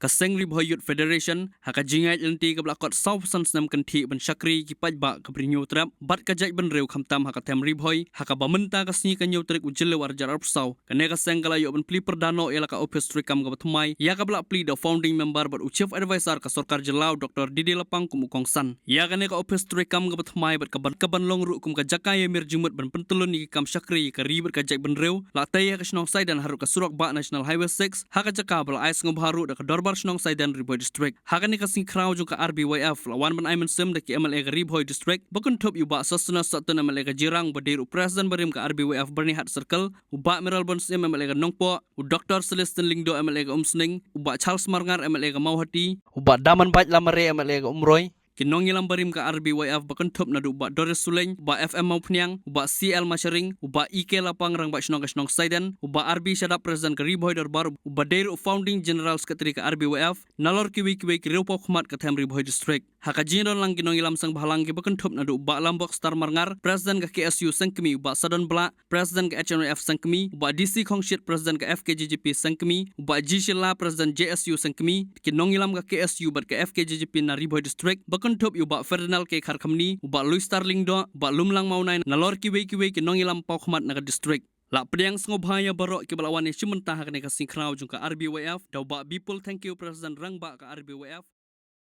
Kaseng Ribhoy Youth Federation haka jingai lenti ke belakot South San Senam Kenti ben Syakri ki pajba ke berinyo trap bat kajai ben reu khamtam haka tem Ribhoy haka bamenta kasni kanyo trik ujele warjar arpsau kane kaseng kala yo ben pli perdano ialah ka office trikam ke batumai ya ka belak pli the founding member but chief advisor ka Sarkar Jelau Dr. Didi Lapang kum Kongsan ya kane ka office trikam ke batumai bat kaban long ru kum ka jakai mir jumut ben pentulun ni kam Syakri ka ribet kajai ben reu la tay ka snong sai dan haru ka surak ba National Highway 6 haka jaka bel ais ngobharu da ka dorbar Snong Saidan Ribhoy District. Hakan ni kasing kraw jung ka RBYF lawan ban Aiman Sim daki MLA ka Ribhoy District. Bakun top yu ba sasuna satun MLA ka Jirang badir President barim ka RBYF Bernihat Circle. Uba Miral Bon Sim MLA ka Nongpo. Dr. Celestin Lingdo MLA ka Umsning. Uba Charles Marngar MLA ka Mauhati. Uba Daman Bait Lamare MLA ka Umroy. Kinong ilang barim ka RBYF bakun top na uba Doris Suleng, uba FM Maupniang, uba CL Masharing, uba IK Lapang rang ba Snong Saidan, uba RB Syadap President ka Ribhoy Darbar, uba Deru Founding General Secretary ka RBYF, nalor kiwi ki Reupo Khmat ka Them Ribhoy District. Haka jinon lang kinong ilam sang bahalang ki bakun top na uba Lambok Star Marngar, President ka KSU Sangkemi, uba Sadon Bla, President ka HNF Sangkemi, uba DC Khongshit President ka FKJJP Sangkemi, uba Jishila President JSU Sangkemi, kinong ilam ka KSU bat ka FKJJP na Ribhoy District. Bakun top uba Ferdinand ke Kharkamni uba Louis Starling do uba Lumlang Maunai nalor kiwe ki nong ilam Pau Khmat naga district la priang ngobhaya barok ki balawan ni simenta hakne ka singkraw jung ka RBYF da uba people thank you President Rangba ka RBYF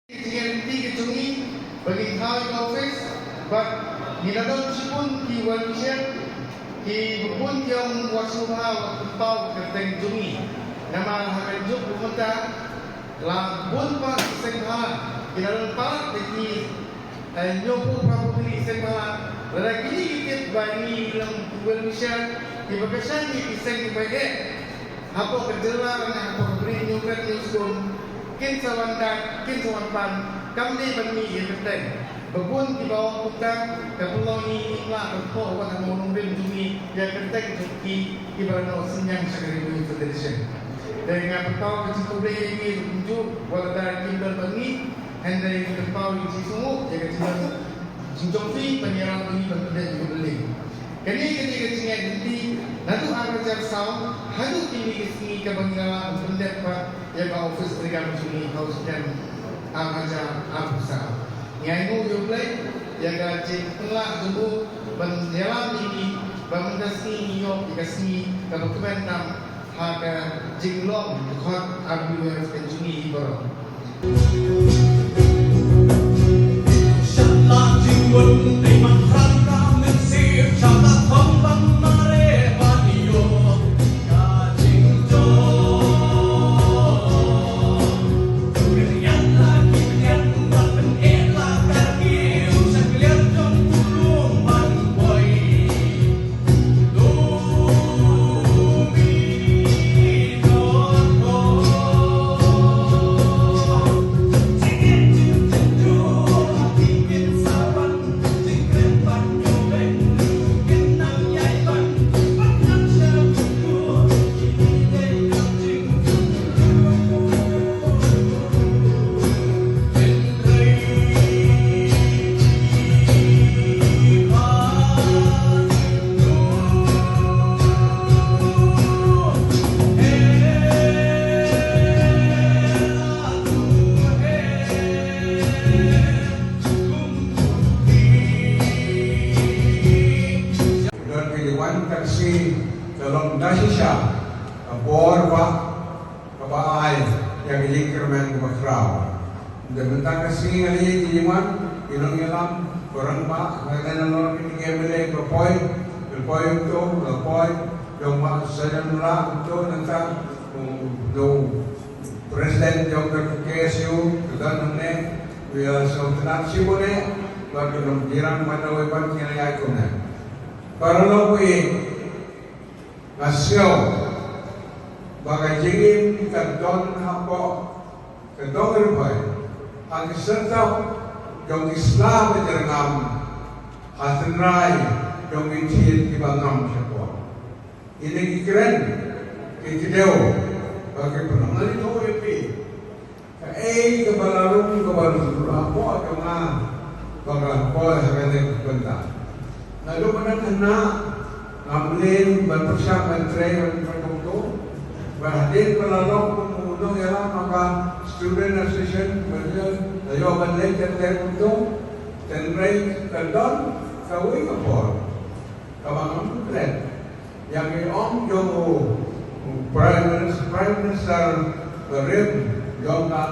TNT ketungi bagi kau di office but niladon sipun ki wanisyan ki bukun yang wasuha waktu tau keteng tungi nama hakan juk bukunta la bun pa sengha Kinalang parat dari nyopo probably segala lagi kita bagi dalam Indonesia di bagasan di pisang sebagai apa kerjaan apa beri nyurat nyusun kin sawan kami bagi yang penting babun di bawah kita kalau ni lah kalau orang mau nombel jumi yang penting jumi ibarat senyang sekali itu tradisi dengan pertama kita boleh ini tunjuk walau dari kita bagi Hendai terpau di semua jaga cinta cinjong fi penyerang ini berpindah juga beli. Kini ketika cinga nanti nanti akan cari saw hadu kini kesini kebanggaan berpindah pak ya ke office mereka mencuri house dan aja apa saw. Yang itu juga ya ke cek pelak dulu berjalan ini bermendasni nyok dikasih kalau kementam harga jinglong dekat RBYF penjuni ibarat. Quân đầy mặt răng ra men xếp chào ta thông băng mare vanio cả chính cho người nhận là kim nhận và bên e là cả kiêu sắc liệt trong luôn mặt quay đu mi đón đón dalam dasar borwa kabai yang dikirman kemasrau dan mentang kasih ngali diman inong ilam orang pak ngayon orang ini kembali ke poin itu poin yang mak sedang lah itu tentang presiden yang terkesu dan nene dia seorang sibune bagi orang jiran mana wepan yang ayatnya kalau Nasyo bagai jingin kadon hapo kadon Ribhoy ang isentau yung Islam terngam hasenrai yung intiit ibangam siya po ini kikren kikideo bagai penangan itu epi kebalarung hapo at mga baga po sa kanyang benda lalu manang Amlin berpersiap menteri berkonto, berhadir pelalong untuk ialah maka student association berjaya jawaban lain tertentu untuk tenrai kedon kawin kapor kawangan keren yang om jomo prime minister berim jomna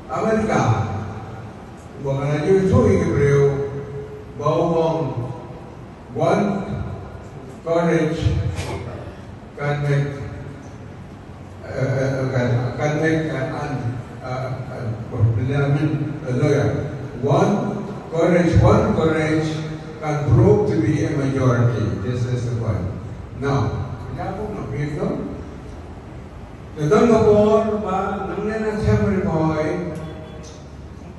Amerika bukan aja itu Ibreu bawang one courage can make a lawyer. One courage can prove to be a majority. This is the point. Now, kita pun nak begitu. Kita ngapor ba nangnen assembly boy.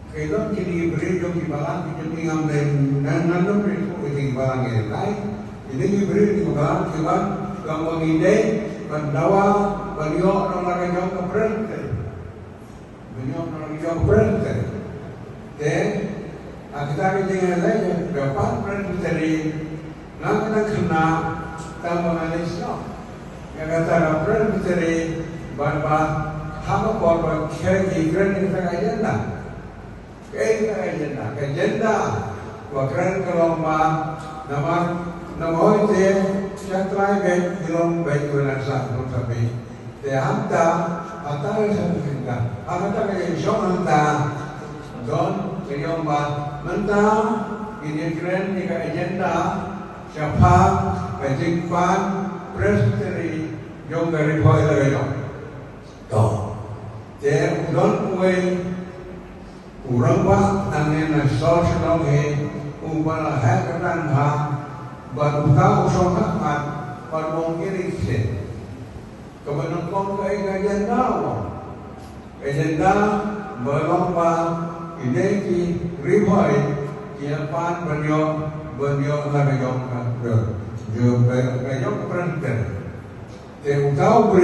Kita kini beri jo kibalan kita tinggal dan nandom beri ko kibalan ini. Ini beri kibalan kibalan kamu ide pendawa beliau orang yang keberente. Beliau orang yang keberente. Dan kita dengan lain dapat berenteri. Nak kena tambahan Islam. Yang kata berenteri bahwa hamba korban kira kita agenda. Agenda. Wakran kelompok nama itu Syatrai baik belum baik benar-benar tapi dia hantar atau sesuatu hantar ke Jom hantar don kenyomba mentang ini keren jika agenda siapa bajingpan presenteri Jom dari Boy lagi don dia don kue kurang pak angin sosial he umpama hakaran ha baru tahu soal mat baru mungkin itu kemudian kau agenda berlomba ini ki ribuan kiapan beliau lagi jom kan, jom berjom perantara. Tahu